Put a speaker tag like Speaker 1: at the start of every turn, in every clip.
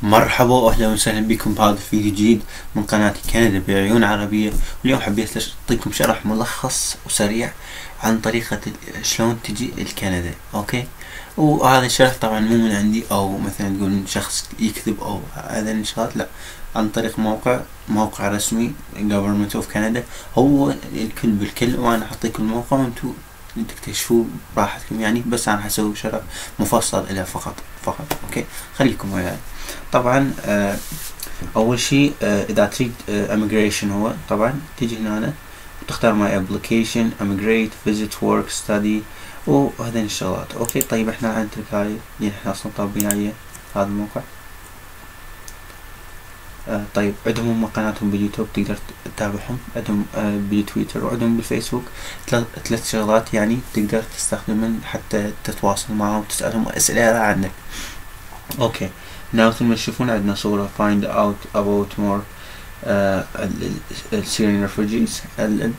Speaker 1: مرحبا واهلا وسهلا بكم بهذا الفيديو الجديد من قناة كندا بعيون عربية. واليوم حبيت اعطيكم شرح ملخص وسريع عن طريقة شلون تجي لكندا. اوكي، وهذا الشرح طبعا مو من عندي او مثلا تقول شخص يكذب او هذا الشغلات، لا، عن طريق موقع رسمي Government of Canada، هو الكل بالكل، وانا اعطيكم الموقع وانتو تكتشفوا براحتكم يعني، بس انا حسوي شرح مفصل له فقط. اوكي، خليكم وياي. طبعا اول شي اذا تريد immigration، هو طبعا تيجي هنا وتختار my application immigrate visit work study وهذين الشغلات. اوكي، طيب احنا نترك هاي اللي احنا اصلا طابين عليها هذا الموقع. طيب عندهم هم قناتهم باليوتيوب تقدر تتابعهم، عندهم بالتويتر وعندهم بالفيسبوك، ثلاث شغلات يعني تقدر تستخدمهم حتى تتواصل معهم وتسألهم أسئلة عنك. اوكي، مثل ما تشوفون عندنا صورة find out about more Syrian refugees،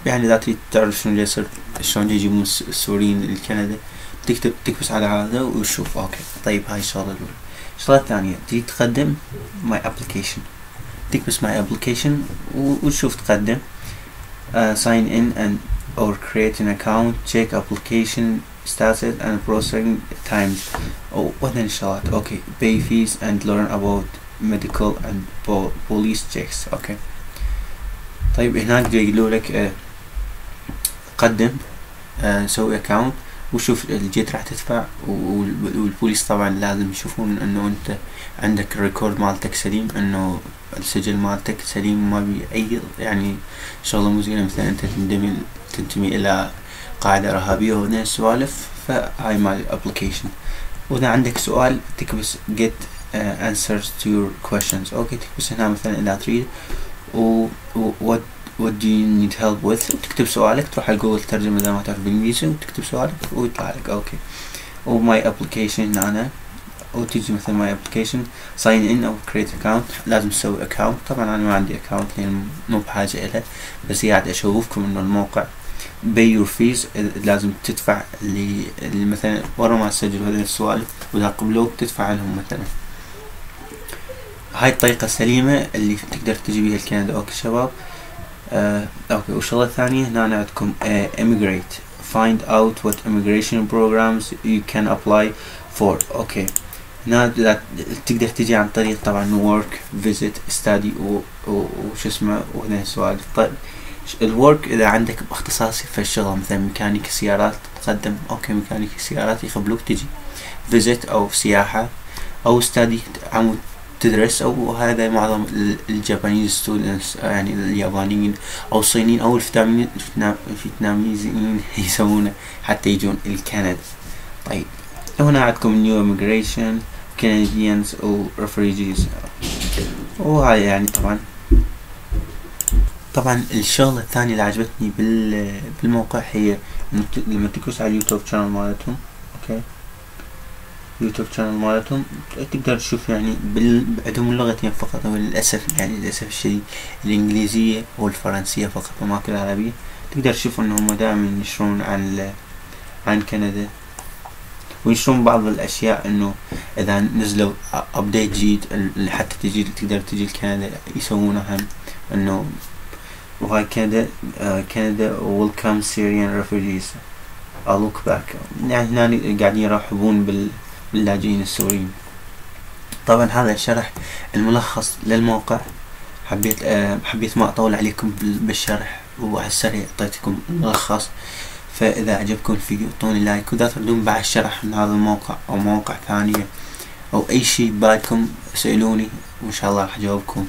Speaker 1: يعني إذا تريد تعرف شلون يجيبون السوريين لكندا تكبس على هذا وتشوف. اوكي، طيب هاي الشغلة الأولى. الشغلة الثانية تريد تقدم my application، تكبس my application وتشوف تقدم sign in and or create an account, check application status and processing times وهذين الشغلات. اوكي، pay fees and learn about medical and police checks. اوكي، طيب هناك يقولوا لك قدم، سوي account وشوف الجيت راح تدفع، والبوليس طبعا لازم يشوفون انه انت عندك الريكورد مالتك سليم، انه السجل مالتك سليم، ما بي اي يعني شغله مو زينه، مثلا انت تنتمي الى قاعده ارهابيه وهذين السوالف، فهاي مال الابلكيشن. واذا عندك سؤال تكبس get answers to your questions. اوكي، تكبس هنا مثلا اذا تريد what do you need help with، وتكتب سؤالك، تروح على جوجل ترجمة إذا ما تعرف بالإنجليزي وتكتب سؤالك ويطلع لك. أوكي، وماي application هنا، وتيجي مثل ماي application sign in أو create account، لازم تسوي account. طبعا أنا ما عندي account لأن مو بحاجة إلها، بس قاعد أشوفكم إنه الموقع pay your fees، لازم تدفع مثلا ورا ما تسجل هذه السوالف، وإذا قبلوك تدفع لهم مثلا. هاي الطريقة السليمة اللي تقدر تجي بيها لكندا. أوكي شباب. اوكي، والشغلة الثانية هنا عندكم immigrate find out what immigration programs you can apply for. اوكي، هنا تقدر تجي عن طريق طبعا work visit study وش اسمه وهذين السوالف. طيب الورك اذا عندك اختصاصي في الشغل، مثلا ميكانيكي سيارات تقدم، اوكي ميكانيكي سيارات يقبلوك تجي. visit او سياحة، او study عمود تدرس، او هذا معظم الجابانيز ستودنتس يعني اليابانيين او الصينيين او الفيتناميين يسوونه حتى يجون الكندا. طيب هنا عندكم new immigration Canadians او refugees، وهاي يعني طبعا الشغلة الثانية اللي عجبتني بالموقع هي لما تكوس على اليوتيوب شانل مالتهم. اوكي، يوتيوب شانل مالتهم تقدر تشوف يعني عندهم اللغتين فقط، وللأسف يعني للأسف الشديد الإنجليزية والفرنسية فقط وماكو العربية. تقدر تشوف إنهم دائما ينشرون عن كندا، وينشرون بعض الأشياء، إنه إذا نزلوا أبديت جديد حتى تقدر تجي لكندا يسوونها، إنه وهاي كندا welcome Syrian refugees I look back، يعني هنا قاعدين يرحبون باللاجئين السوريين. طبعا هذا الشرح الملخص للموقع، حبيت ما اطول عليكم بالشرح، وعلى السريع اعطيتكم الملخص. فاذا عجبكم الفيديو اعطوني لايك، واذا تريدون بعد شرح من هذا الموقع او مواقع ثانية او اي شيء ببالكم سألوني وان شاء الله راح اجاوبكم.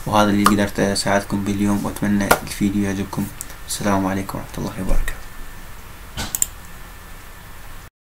Speaker 1: وهذا اللي قدرت اساعدكم باليوم، واتمنى الفيديو يعجبكم. السلام عليكم ورحمة الله وبركاته.